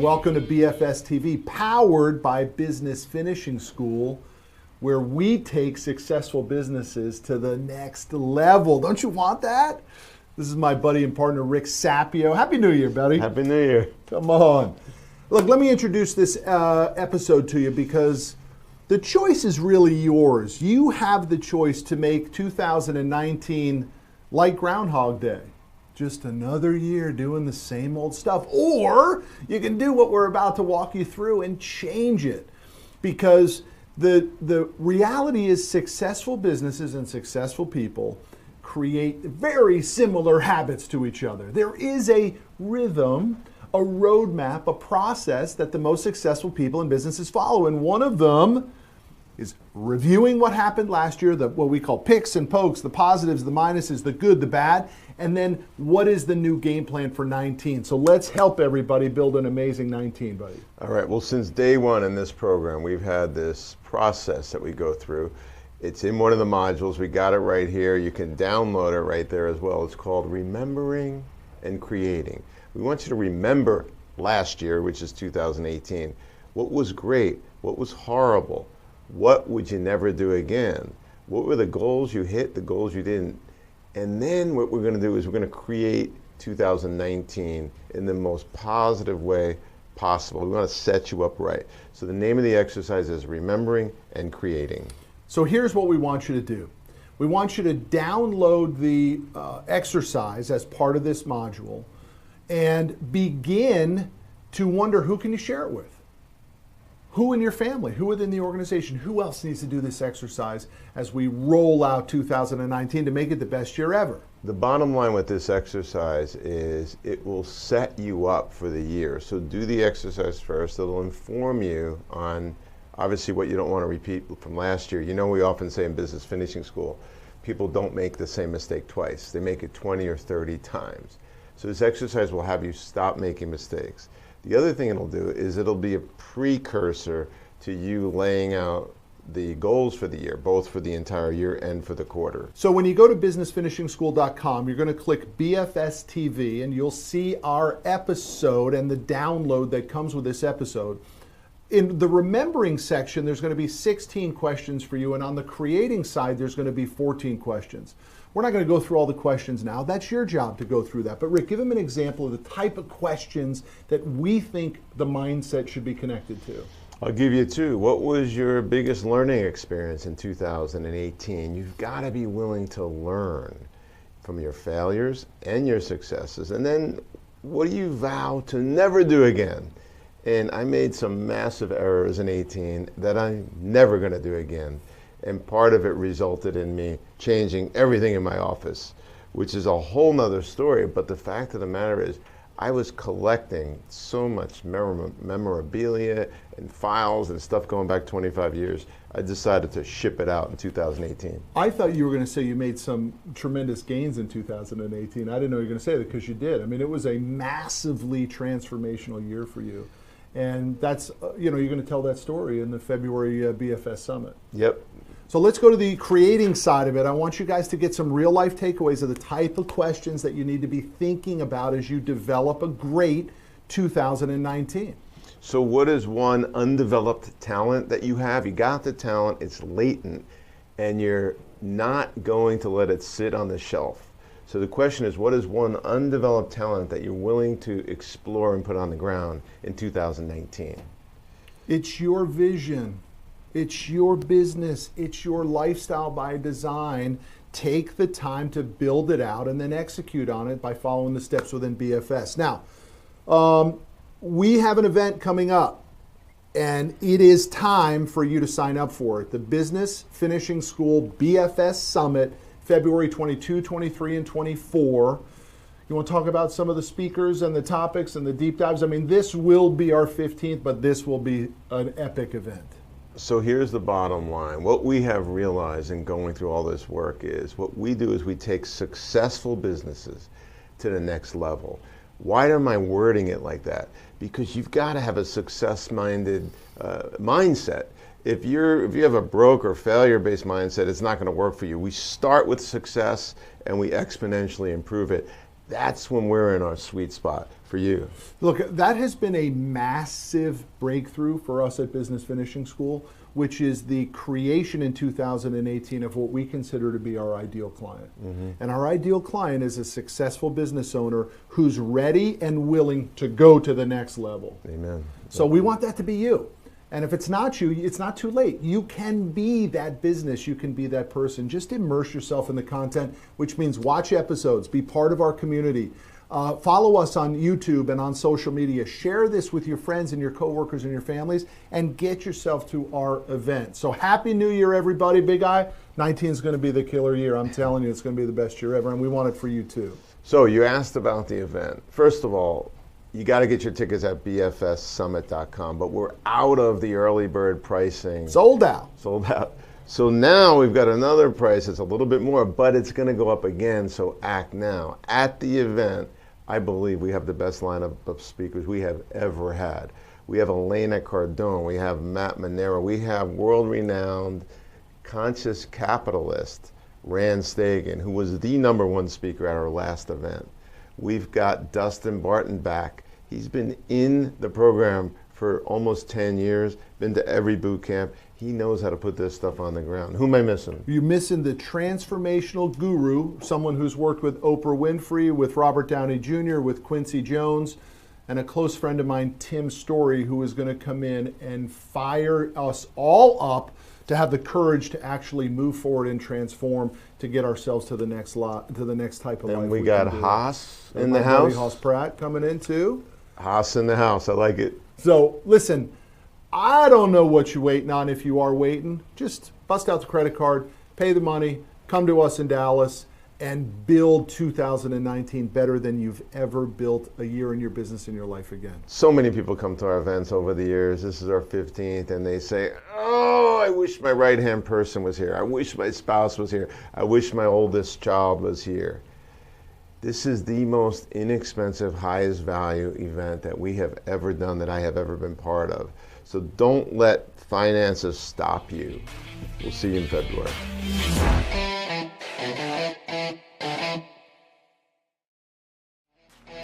welcome to BFS TV, powered by Business Finishing School, where we take successful businesses to the next level. Don't you want that? This is my buddy and partner, Rick Sapio. Happy New Year, buddy. Happy New Year. Come on. Look, let me introduce this episode to you because the choice is really yours. You have the choice to make 2019 like Groundhog Day. Just another year doing the same old stuff. Or you can do what we're about to walk you through and change it. Because the reality is successful businesses and successful people create very similar habits to each other. There is a rhythm, a roadmap, a process that the most successful people and businesses follow. And one of them is reviewing what happened last year, what we call picks and pokes, the positives, the minuses, the good, the bad, and then what is the new game plan for 19. So let's help everybody build an amazing 19, buddy. All right, well, since day one in this program, we've had this process that we go through. It's in one of the modules. We got it right here. You can download it right there as well. It's called Remembering and Creating. We want you to remember last year, which is 2018. What was great? What was horrible? What would you never do again? What were the goals you hit, the goals you didn't? And then what we're going to do is we're going to create 2019 in the most positive way possible. We want to set you up right. So the name of the exercise is Remembering and Creating. So here's what we want you to do. We want you to download the exercise as part of this module and begin to wonder, who can you share it with? Who in your family, who within the organization, who else needs to do this exercise as we roll out 2019 to make it the best year ever? The bottom line with this exercise is it will set you up for the year. So do the exercise first. It'll inform you on obviously what you don't want to repeat from last year. You know, we often say in Business Finishing School, people don't make the same mistake twice. They make it 20 or 30 times. So this exercise will have you stop making mistakes. The other thing it'll do is it'll be a precursor to you laying out the goals for the year, both for the entire year and for the quarter. So when you go to businessfinishingschool.com, you're going to click BFS TV and you'll see our episode and the download that comes with this episode. In the remembering section, there's going to be 16 questions for you, and on the creating side, there's going to be 14 questions. We're not going to go through all the questions now. That's your job to go through that. But Rick, give them an example of the type of questions that we think the mindset should be connected to. I'll give you two. What was your biggest learning experience in 2018? You've got to be willing to learn from your failures and your successes. And then what do you vow to never do again? And I made some massive errors in 18 that I'm never going to do again. And part of it resulted in me changing everything in my office, which is a whole nother story. But the fact of the matter is, I was collecting so much memorabilia and files and stuff going back 25 years. I decided to ship it out in 2018. I thought you were going to say you made some tremendous gains in 2018. I didn't know you were going to say that, because you did. I mean, it was a massively transformational year for you. And that's, you're going to tell that story in the February BFS Summit. Yep. So let's go to the creating side of it. I want you guys to get some real life takeaways of the type of questions that you need to be thinking about as you develop a great 2019. So what is one undeveloped talent that you have? You got the talent, it's latent, and you're not going to let it sit on the shelf. So the question is, what is one undeveloped talent that you're willing to explore and put on the ground in 2019? It's your vision. It's your business. It's your lifestyle by design. Take the time to build it out and then execute on it by following the steps within BFS. Now, we have an event coming up, and it is time for you to sign up for it. The Business Finishing School BFS Summit, February 22, 23, and 24. You want to talk about some of the speakers and the topics and the deep dives? I mean, this will be our 15th, but this will be an epic event. So here's the bottom line. What we have realized in going through all this work is what we do is we take successful businesses to the next level. Why am I wording it like that? Because you've got to have a success-minded mindset. If you have a broke or failure-based mindset, it's not going to work for you. We start with success and we exponentially improve it. That's when we're in our sweet spot for you. Look, that has been a massive breakthrough for us at Business Finishing School, which is the creation in 2018 of what we consider to be our ideal client. And our ideal client is a successful business owner who's ready and willing to go to the next level. Amen. So we want that to be you. And if it's not you, it's not too late. You can be that business. You can be that person. Just immerse yourself in the content, which means watch episodes, be part of our community. Follow us on YouTube and on social media. Share this with your friends and your coworkers and your families, and get yourself to our event. So Happy New Year, everybody. Big Eye, 19 is going to be the killer year. I'm telling you, it's going to be the best year ever, and we want it for you too. So you asked about the event. First of all, you got to get your tickets at bfssummit.com, but we're out of the early bird pricing. Sold out. Sold out. So now we've got another price. It's a little bit more, but it's going to go up again, so act now. At the event, I believe we have the best lineup of speakers we have ever had. We have Elena Cardone, we have Matt Manero, we have world-renowned conscious capitalist Rand Stagen, who was the #1 speaker at our last event. We've got Dustin Barton back. He's been in the program for almost 10 years, been to every boot camp. He knows how to put this stuff on the ground. Who am I missing? You're missing the transformational guru, someone who's worked with Oprah Winfrey, with Robert Downey Jr., with Quincy Jones, and a close friend of mine, Tim Story, who is going to come in and fire us all up to have the courage to actually move forward and transform to get ourselves to the next type of life. And we got can do. Haas in My the buddy house. Haas Pratt coming in too. Haas in the house. I like it. So listen, I don't know what you're waiting on. If you are waiting, just bust out the credit card, pay the money, come to us in Dallas, and build 2019 better than you've ever built a year in your business in your life again. So many people come to our events over the years. This is our 15th, and they say, oh, I wish my right-hand person was here. I wish my spouse was here. I wish my oldest child was here. This is the most inexpensive, highest value event that we have ever done, that I have ever been part of. So don't let finances stop you. We'll see you in February.